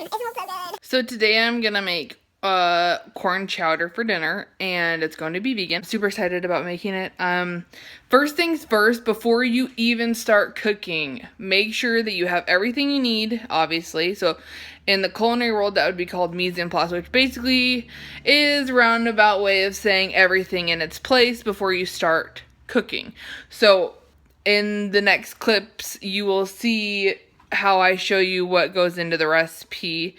It smells so good. So today I'm gonna make corn chowder for dinner, and it's going to be vegan. Super excited about making it. First things first, before you even start cooking, make sure that you have everything you need, obviously. So in the culinary world, that would be called mise en place, which basically is a roundabout way of saying everything in its place before you start cooking. So in the next clips, you will see how I show you what goes into the recipe.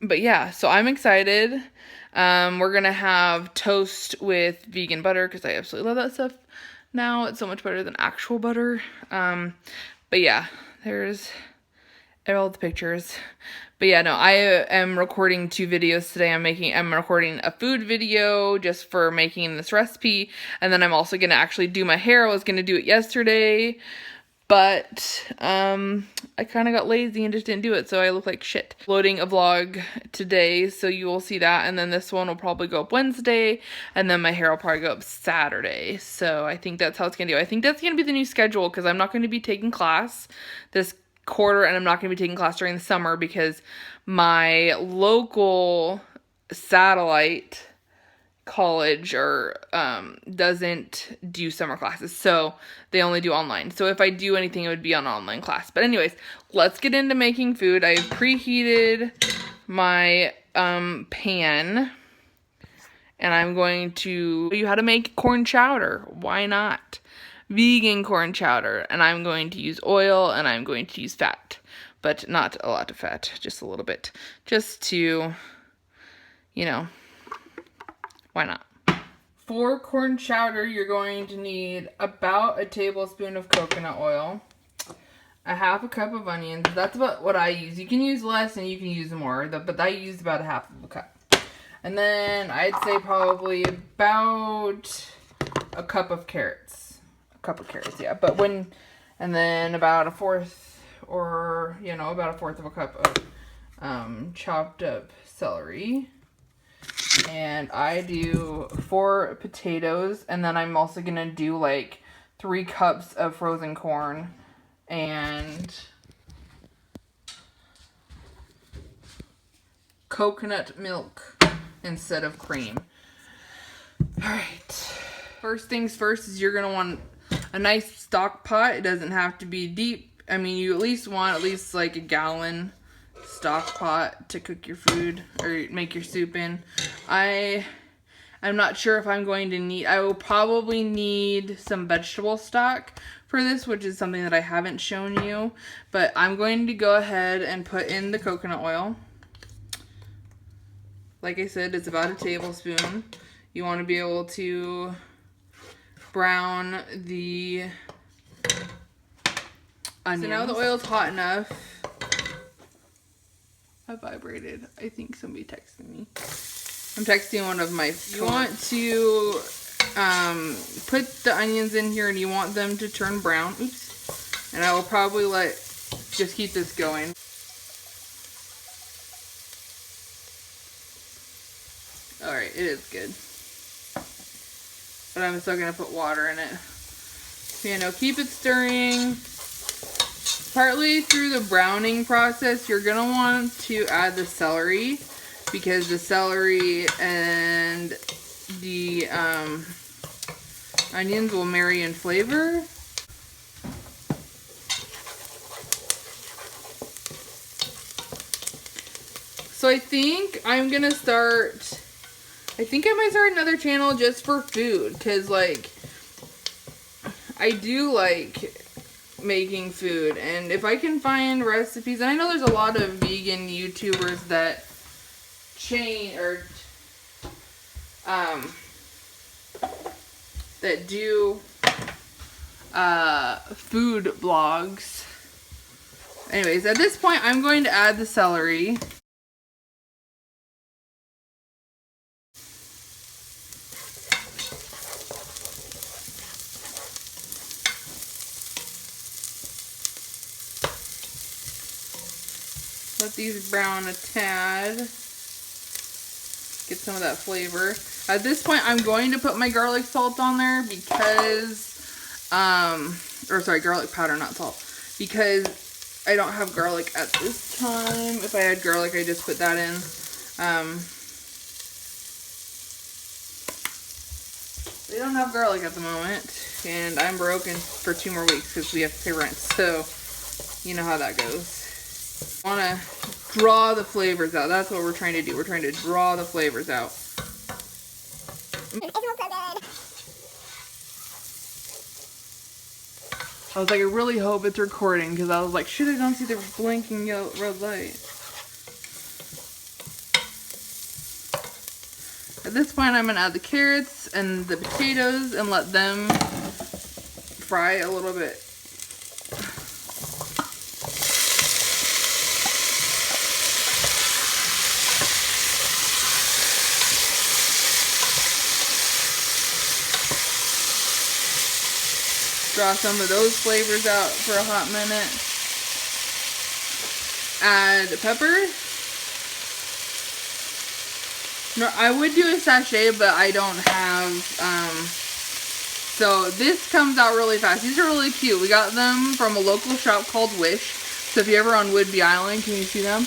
But yeah, so I'm excited. We're gonna have toast with vegan butter because I absolutely love that stuff now. It's so much better than actual butter. But yeah, there's all the pictures. But yeah, no, I am recording 2 videos today. I'm recording a food video just for making this recipe, and then I'm also gonna actually do my hair. I was gonna do it yesterday, but I kind of got lazy and just didn't do it, so I look like shit. Loading a vlog today, so you will see that, and then this one will probably go up Wednesday, and then my hair will probably go up Saturday. So I think that's how it's gonna go. I think that's gonna be the new schedule because I'm not going to be taking class this quarter, and I'm not going to be taking class during the summer because my local satellite college or doesn't do summer classes, so they only do online. So if I do anything, it would be on online class. But anyways, let's get into making food. I've preheated my pan, and I'm going to show you how to make corn chowder. Why not? Vegan corn chowder. And I'm going to use oil, and I'm going to use fat, but not a lot of fat, just a little bit, just to, you know, why not? For corn chowder, you're going to need about a tablespoon of coconut oil, a half a cup of onions. That's about what I use. You can use less and you can use more, but I used about a half of a cup. And then I'd say probably about a cup of carrots. A cup of carrots, yeah. And then about a fourth, or, about a fourth of a cup of chopped up celery. And I do 4 potatoes, and then I'm also gonna do like 3 cups of frozen corn and coconut milk instead of cream. Alright, first things first is you're gonna want a nice stock pot. It doesn't have to be deep. I mean, you want at least like a gallon stock pot to cook your food or make your soup in. I'm not sure if I'm going to need, I will probably need some vegetable stock for this, which is something that I haven't shown you, but I'm going to go ahead and put in the coconut oil. Like I said, it's about a tablespoon. You want to be able to brown the onions. So now the oil's hot enough. I vibrated. I think somebody texted me. I'm texting one of my. You want to put the onions in here, and you want them to turn brown. Oops. And I will probably just keep this going. Alright, it is good. But I'm still going to put water in it. So, keep it stirring. Partly through the browning process, you're going to want to add the celery, because the celery and the onions will marry in flavor. So I think I might start another channel just for food, because I do like making food, and if I can find recipes, and I know there's a lot of vegan YouTubers that that do food vlogs. Anyways, at this point I'm going to add the celery. Let these brown a tad. Get some of that flavor. At this point, I'm going to put my garlic salt on there because, garlic powder, not salt. Because I don't have garlic at this time. If I had garlic, I just put that in. We don't have garlic at the moment, and I'm broken for 2 more weeks because we have to pay rent. So, you know how that goes. I want to draw the flavors out. That's what we're trying to do. We're trying to draw the flavors out. It smells so good. I was like, I really hope it's recording because I was like, shit, I don't see the blinking yellow red light. At this point, I'm going to add the carrots and the potatoes and let them fry a little bit. Draw some of those flavors out for a hot minute. Add pepper. No, I would do a sachet, but I don't have, so this comes out really fast. These are really cute. We got them from a local shop called Wish. So if you're ever on Whidbey Island, can you see them?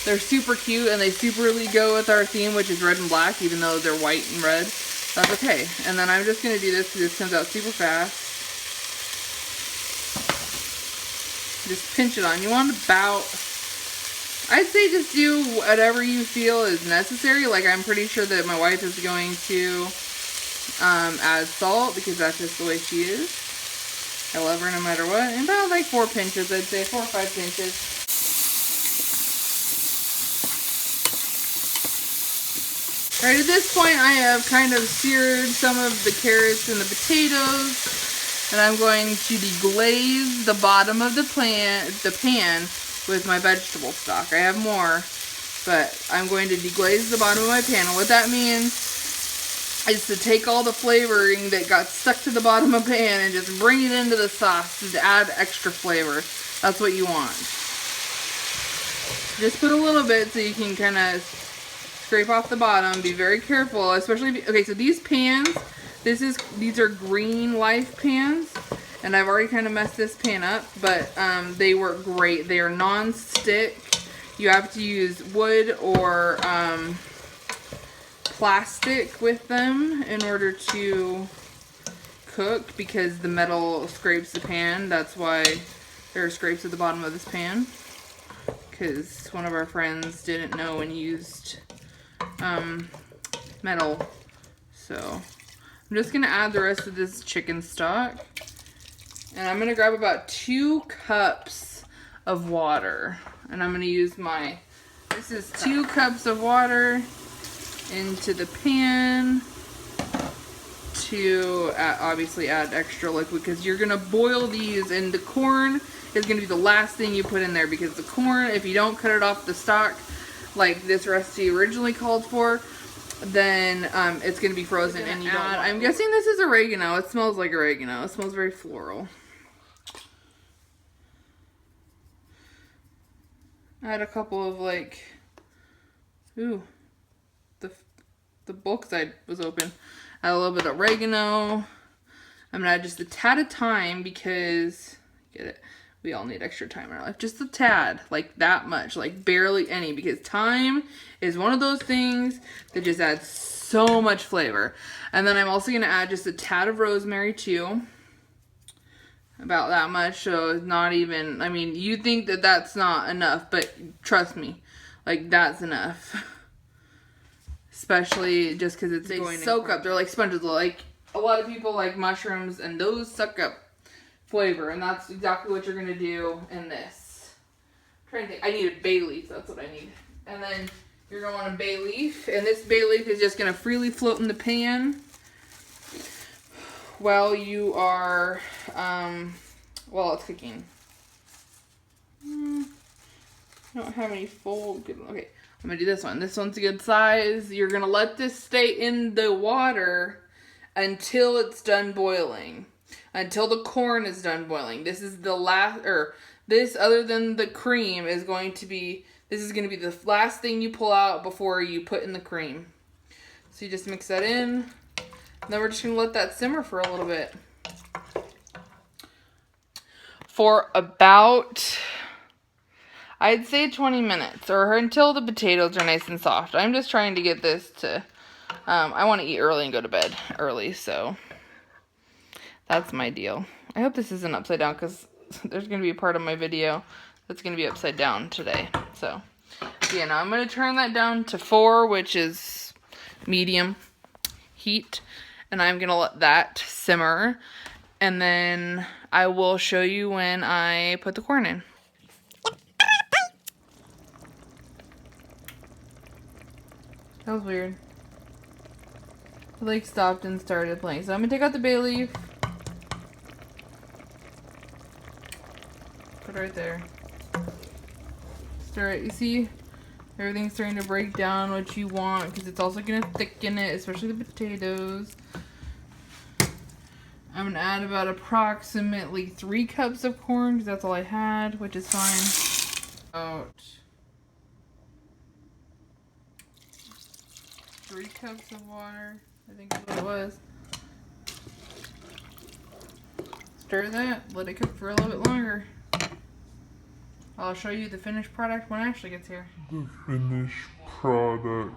They're super cute, and they superly go with our theme, which is red and black, even though they're white and red. That's okay. And then I'm just going to do this because this comes out super fast. Just pinch it on. You want about, I'd say just do whatever you feel is necessary. Like, I'm pretty sure that my wife is going to add salt because that's just the way she is. I love her no matter what. And about like 4 pinches, I'd say 4 or 5 pinches. Alright, at this point I have kind of seared some of the carrots and the potatoes. And I'm going to deglaze the bottom of the pan with my vegetable stock. I have more, but I'm going to deglaze the bottom of my pan. And what that means is to take all the flavoring that got stuck to the bottom of the pan and just bring it into the sauce to add extra flavor. That's what you want. Just put a little bit so you can kind of scrape off the bottom. Be very careful, especially if, okay, so these pans, these are Green Life pans, and I've already kind of messed this pan up, but they work great. They are non-stick. You have to use wood or plastic with them in order to cook because the metal scrapes the pan. That's why there are scrapes at the bottom of this pan, because one of our friends didn't know and used metal. So I'm just gonna add the rest of this chicken stock, and I'm gonna grab about 2 cups of water, and I'm gonna use this is 2 cups of water into the pan to obviously add extra liquid because you're gonna boil these, and the corn is gonna be the last thing you put in there because the corn, if you don't cut it off the stalk like this recipe originally called for, then it's going to be frozen, and you don't want. I'm guessing this is oregano. It smells like oregano. It smells very floral. Add a couple of like, ooh, the bulk side was open. Add a little bit of oregano. I'm going to add just a tad of thyme because, get it, we all need extra thyme in our life. Just a tad, like that much, like barely any, because thyme is one of those things that just adds so much flavor. And then I'm also going to add just a tad of rosemary too. About that much, so it's not even, I mean, you think that that's not enough, but trust me, like that's enough. Especially just because it's going to soak up. They're like sponges. Like a lot of people like mushrooms, and those suck up flavor, and that's exactly what you're going to do in this. I'm trying to think. I need a bay leaf. That's what I need. And then you're going to want a bay leaf, and this bay leaf is just going to freely float in the pan while you are, while it's cooking. I don't have any full, okay, I'm going to do this one. This one's a good size. You're going to let this stay in the water until it's done boiling. Until the corn is done boiling. This is the last, or this, other than the cream, is going to be, this is going to be the last thing you pull out before you put in the cream. So you just mix that in. Then we're just going to let that simmer for a little bit. For about I'd say 20 minutes or until the potatoes are nice and soft. I'm just trying to get this to, I want to eat early and go to bed early, so that's my deal. I hope this isn't upside down because there's going to be a part of my video that's going to be upside down today. So, yeah, now I'm going to turn that down to 4, which is medium heat, and I'm going to let that simmer, and then I will show you when I put the corn in. That was weird. It like stopped and started playing. So I'm gonna take out the bay leaf. Put it right there. Stir it. You see, everything's starting to break down what you want because it's also gonna thicken it, especially the potatoes. I'm gonna add about approximately 3 cups of corn because that's all I had, which is fine. About 3 cups of water, I think is what it was. Stir that, let it cook for a little bit longer. I'll show you the finished product when it actually gets here. The finished product